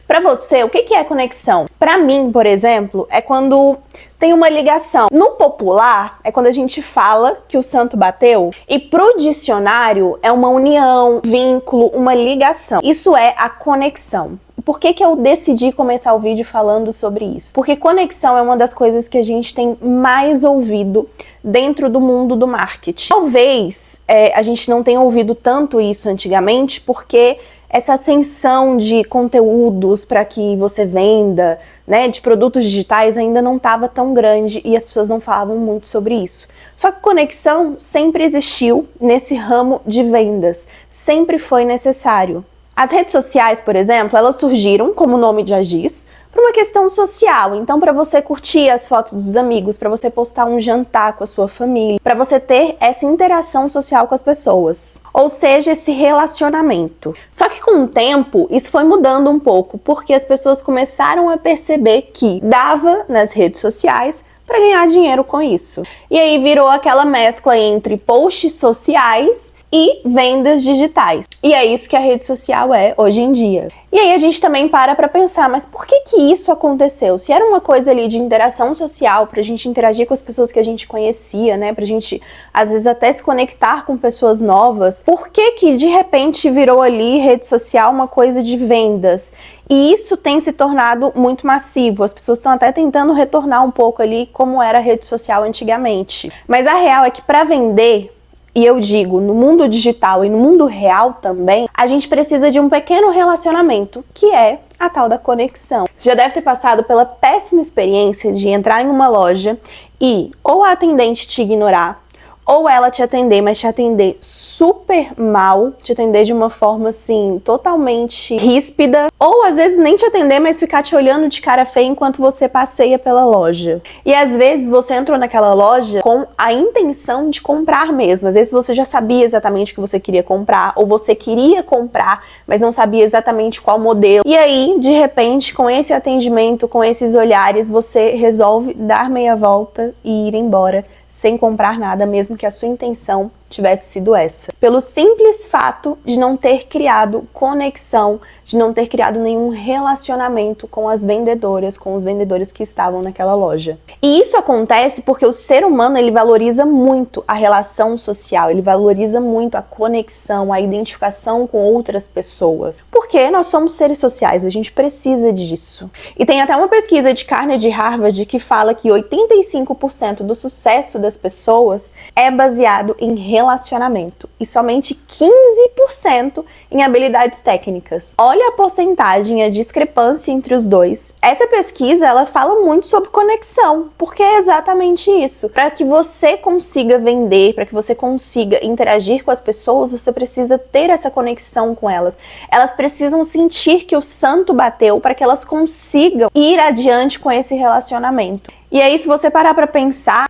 Para você, o que é conexão? Para mim, por exemplo, é quando tem uma ligação. No popular, é quando a gente fala que o santo bateu, e pro dicionário é uma união, vínculo, uma ligação. Isso é a conexão. Por que eu decidi começar o vídeo falando sobre isso? Porque conexão é uma das coisas que a gente tem mais ouvido dentro do mundo do marketing. Talvez a gente não tenha ouvido tanto isso antigamente, porque essa ascensão de conteúdos para que você venda, né, de produtos digitais ainda não estava tão grande e as pessoas não falavam muito sobre isso. Só que conexão sempre existiu nesse ramo de vendas, sempre foi necessário. As redes sociais, por exemplo, elas surgiram, como o nome já diz, por uma questão social. Então, para você curtir as fotos dos amigos, para você postar um jantar com a sua família, para você ter essa interação social com as pessoas. Ou seja, esse relacionamento. Só que com o tempo, isso foi mudando um pouco, porque as pessoas começaram a perceber que dava nas redes sociais para ganhar dinheiro com isso. E aí virou aquela mescla entre posts sociais e vendas digitais. E é isso que a rede social é hoje em dia. E aí a gente também para pensar, mas por que isso aconteceu? Se era uma coisa ali de interação social, pra gente interagir com as pessoas que a gente conhecia, né? Pra gente, às vezes, até se conectar com pessoas novas, por que de repente virou ali rede social uma coisa de vendas? E isso tem se tornado muito massivo. As pessoas estão até tentando retornar um pouco ali como era a rede social antigamente. Mas a real é que para vender, e eu digo, no mundo digital e no mundo real também, a gente precisa de um pequeno relacionamento, que é a tal da conexão. Você já deve ter passado pela péssima experiência de entrar em uma loja e ou a atendente te ignorar, ou ela te atender, mas te atender super mal, te atender de uma forma assim, totalmente ríspida, ou às vezes nem te atender, mas ficar te olhando de cara feia enquanto você passeia pela loja. E às vezes você entrou naquela loja com a intenção de comprar mesmo, às vezes você já sabia exatamente o que você queria comprar, ou você queria comprar, mas não sabia exatamente qual modelo. E aí, de repente, com esse atendimento, com esses olhares, você resolve dar meia volta e ir embora, sem comprar nada, mesmo que a sua intenção tivesse sido essa. Pelo simples fato de não ter criado conexão, de não ter criado nenhum relacionamento com as vendedoras, com os vendedores que estavam naquela loja. E isso acontece porque o ser humano, ele valoriza muito a relação social, ele valoriza muito a conexão, a identificação com outras pessoas. Porque nós somos seres sociais, a gente precisa disso. E tem até uma pesquisa de Carnegie Harvard que fala que 85% do sucesso das pessoas é baseado em relacionamento e somente 15% em habilidades técnicas. Olha a porcentagem, a discrepância entre os dois. Essa pesquisa, ela fala muito sobre conexão, porque é exatamente isso. Para que você consiga vender, para que você consiga interagir com as pessoas, você precisa ter essa conexão com elas. Elas precisam sentir que o santo bateu para que elas consigam ir adiante com esse relacionamento. E aí, se você parar para pensar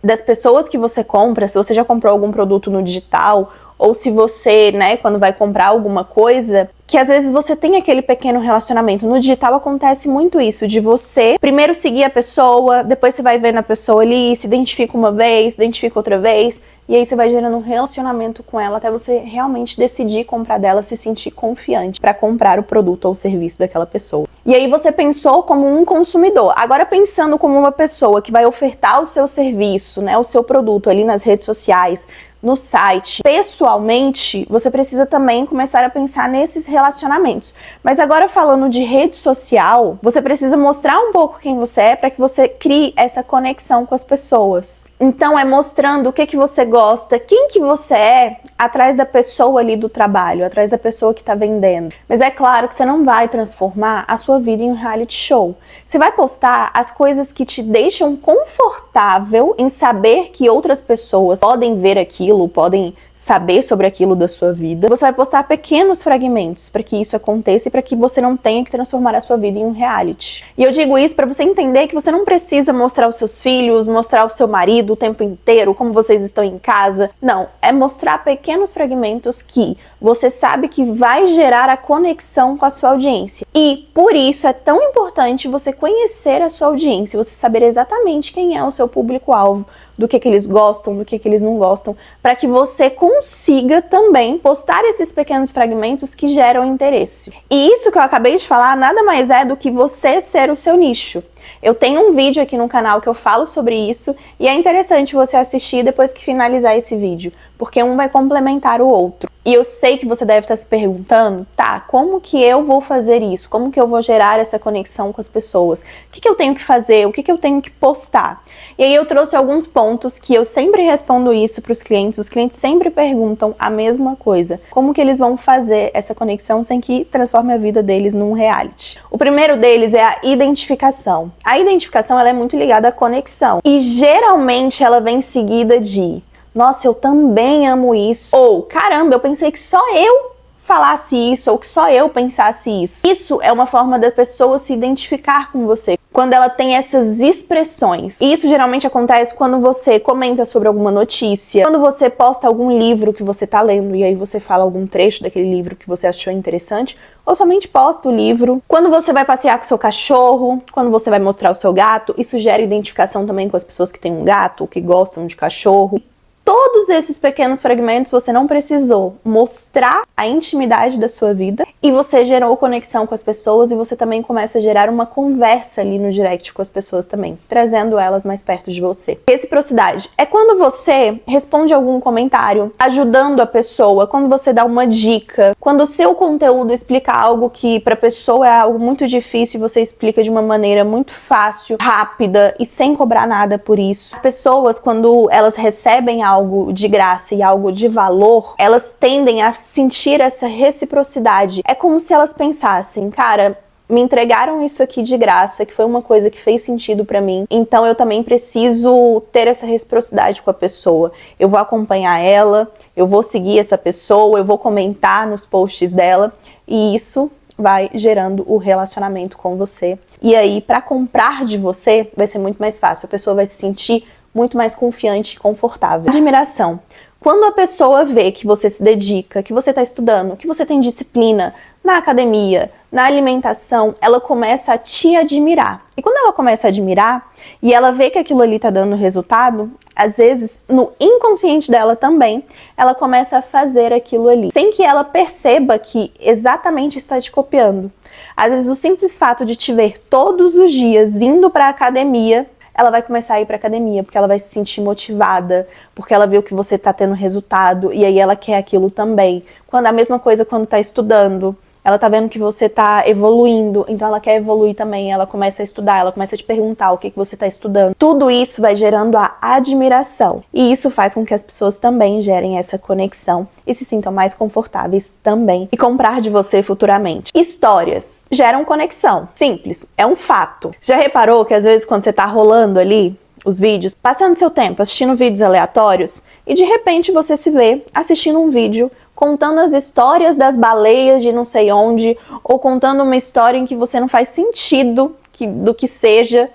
das pessoas que você compra, se você já comprou algum produto no digital, ou se você, né, quando vai comprar alguma coisa, que às vezes você tem aquele pequeno relacionamento. No digital acontece muito isso, de você primeiro seguir a pessoa, depois você vai vendo a pessoa ali, se identifica uma vez, se identifica outra vez, e aí você vai gerando um relacionamento com ela até você realmente decidir comprar dela, se sentir confiante para comprar o produto ou o serviço daquela pessoa. E aí você pensou como um consumidor. Agora pensando como uma pessoa que vai ofertar o seu serviço, né, o seu produto ali nas redes sociais, no site, pessoalmente, você precisa também começar a pensar nesses relacionamentos. Mas agora falando de rede social, você precisa mostrar um pouco quem você é para que você crie essa conexão com as pessoas. Então é mostrando o que você gosta, quem que você é atrás da pessoa ali do trabalho, atrás da pessoa que está vendendo. Mas é claro que você não vai transformar a sua vida em um reality show. Você vai postar as coisas que te deixam confortável em saber que outras pessoas podem ver aquilo, podem saber sobre aquilo da sua vida. Você vai postar pequenos fragmentos para que isso aconteça e para que você não tenha que transformar a sua vida em um reality. E eu digo isso para você entender que você não precisa mostrar os seus filhos, mostrar o seu marido o tempo inteiro, como vocês estão em casa. Não, é mostrar pequenos fragmentos que você sabe que vai gerar a conexão com a sua audiência. E por isso é tão importante você conhecer a sua audiência, você saber exatamente quem é o seu público-alvo, do que eles gostam, do que eles não gostam, para que você consiga também postar esses pequenos fragmentos que geram interesse. E isso que eu acabei de falar nada mais é do que você ser o seu nicho. Eu tenho um vídeo aqui no canal que eu falo sobre isso e é interessante você assistir depois que finalizar esse vídeo, porque um vai complementar o outro. E eu sei que você deve estar se perguntando, tá, como que eu vou fazer isso? Como que eu vou gerar essa conexão com as pessoas? O que eu tenho que fazer? O que eu tenho que postar? E aí eu trouxe alguns pontos que eu sempre respondo isso para os clientes sempre perguntam a mesma coisa. Como que eles vão fazer essa conexão sem que transforme a vida deles num reality? O primeiro deles é a identificação. A identificação, ela é muito ligada à conexão. E geralmente ela vem seguida de: nossa, eu também amo isso. Ou, caramba, eu pensei que só eu falasse isso, ou que só eu pensasse isso. Isso é uma forma da pessoa se identificar com você, quando ela tem essas expressões. E isso geralmente acontece quando você comenta sobre alguma notícia, quando você posta algum livro que você tá lendo e aí você fala algum trecho daquele livro que você achou interessante, ou somente posta o livro. Quando você vai passear com o seu cachorro, quando você vai mostrar o seu gato, isso gera identificação também com as pessoas que têm um gato, ou que gostam de cachorro. Todos esses pequenos fragmentos você não precisou mostrar a intimidade da sua vida e você gerou conexão com as pessoas e você também começa a gerar uma conversa ali no direct com as pessoas também, trazendo elas mais perto de você. Reciprocidade é quando você responde algum comentário, ajudando a pessoa, quando você dá uma dica, quando o seu conteúdo explica algo que para a pessoa é algo muito difícil e você explica de uma maneira muito fácil, rápida e sem cobrar nada por isso. As pessoas, quando elas recebem algo de graça e algo de valor, elas tendem a sentir essa reciprocidade. É como se elas pensassem, cara, me entregaram isso aqui de graça, que foi uma coisa que fez sentido pra mim, então eu também preciso ter essa reciprocidade com a pessoa. Eu vou acompanhar ela, eu vou seguir essa pessoa, eu vou comentar nos posts dela, e isso vai gerando o relacionamento com você. E aí, pra comprar de você, vai ser muito mais fácil. A pessoa vai se sentir muito mais confiante e confortável. Admiração. Quando a pessoa vê que você se dedica, que você está estudando, que você tem disciplina na academia, na alimentação, ela começa a te admirar. E quando ela começa a admirar e ela vê que aquilo ali está dando resultado, às vezes, no inconsciente dela também, ela começa a fazer aquilo ali, sem que ela perceba que exatamente está te copiando. Às vezes, o simples fato de te ver todos os dias indo para a academia, ela vai começar a ir pra academia, porque ela vai se sentir motivada, porque ela viu que você tá tendo resultado, e aí ela quer aquilo também. Quando a mesma coisa quando tá estudando, ela tá vendo que você tá evoluindo, então ela quer evoluir também, ela começa a estudar, ela começa a te perguntar o que você tá estudando. Tudo isso vai gerando a admiração, e isso faz com que as pessoas também gerem essa conexão e se sintam mais confortáveis também e comprar de você futuramente. Histórias geram conexão. Simples, é um fato. Já reparou que às vezes quando você tá rolando ali os vídeos, passando seu tempo assistindo vídeos aleatórios e de repente você se vê assistindo um vídeo contando as histórias das baleias de não sei onde, ou contando uma história em que você não faz sentido do que seja,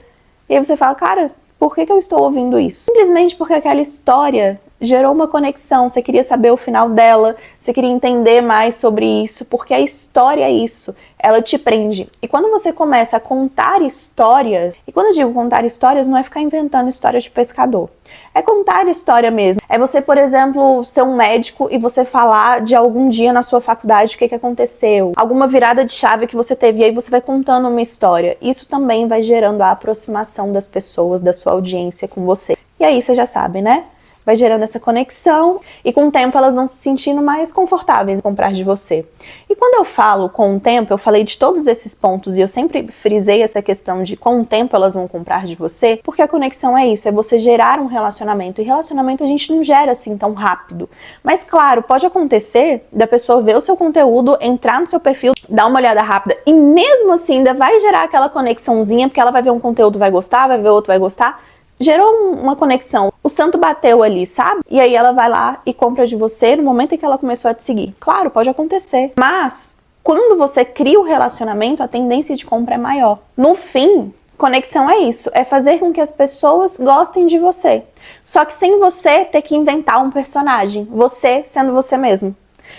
e aí você fala, cara, por que eu estou ouvindo isso? Simplesmente porque aquela história gerou uma conexão, você queria saber o final dela, você queria entender mais sobre isso, porque a história é isso, ela te prende. E quando você começa a contar histórias, e quando eu digo contar histórias, não é ficar inventando história de pescador, é contar história mesmo. É você, por exemplo, ser um médico e você falar de algum dia na sua faculdade o que aconteceu, alguma virada de chave que você teve, e aí você vai contando uma história. Isso também vai gerando a aproximação das pessoas, da sua audiência com você. E aí você já sabe, né? Vai gerando essa conexão e com o tempo elas vão se sentindo mais confortáveis em comprar de você. E quando eu falo com o tempo, eu falei de todos esses pontos e eu sempre frisei essa questão de com o tempo elas vão comprar de você, porque a conexão é isso, é você gerar um relacionamento. E relacionamento a gente não gera assim tão rápido. Mas claro, pode acontecer da pessoa ver o seu conteúdo, entrar no seu perfil, dar uma olhada rápida e mesmo assim ainda vai gerar aquela conexãozinha, porque ela vai ver um conteúdo, vai gostar, vai ver outro, vai gostar. Gerou uma conexão, o santo bateu ali, sabe? E aí ela vai lá e compra de você no momento em que ela começou a te seguir. Claro, pode acontecer, mas quando você cria o relacionamento, a tendência de compra é maior. No fim, conexão é isso, é fazer com que as pessoas gostem de você. Só que sem você ter que inventar um personagem, você sendo você mesmo.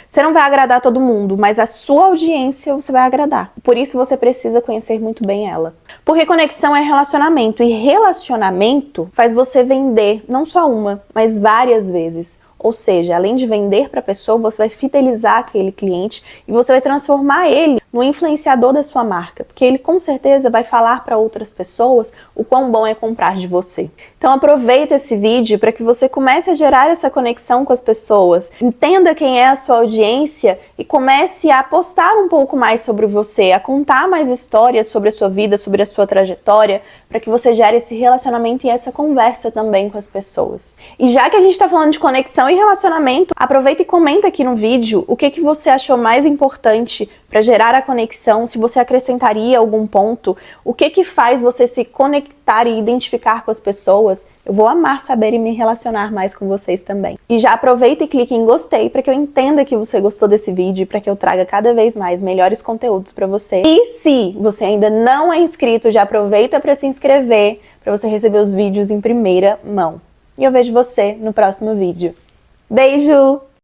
Você não vai agradar todo mundo, mas a sua audiência você vai agradar. Por isso você precisa conhecer muito bem ela. Porque conexão é relacionamento, e relacionamento faz você vender não só uma, mas várias vezes. Ou seja, além de vender para a pessoa, você vai fidelizar aquele cliente e você vai transformar ele no influenciador da sua marca, porque ele com certeza vai falar para outras pessoas o quão bom é comprar de você. Então aproveita esse vídeo para que você comece a gerar essa conexão com as pessoas, entenda quem é a sua audiência e comece a postar um pouco mais sobre você, a contar mais histórias sobre a sua vida, sobre a sua trajetória, para que você gere esse relacionamento e essa conversa também com as pessoas. E já que a gente está falando de conexão e relacionamento, aproveita e comenta aqui no vídeo o que você achou mais importante para gerar a conexão, se você acrescentaria algum ponto, o que faz você se conectar e identificar com as pessoas. Eu vou amar saber e me relacionar mais com vocês também. E já aproveita e clique em gostei para que eu entenda que você gostou desse vídeo e para que eu traga cada vez mais melhores conteúdos para você. E se você ainda não é inscrito, já aproveita para se inscrever, para você receber os vídeos em primeira mão. E eu vejo você no próximo vídeo. Beijo!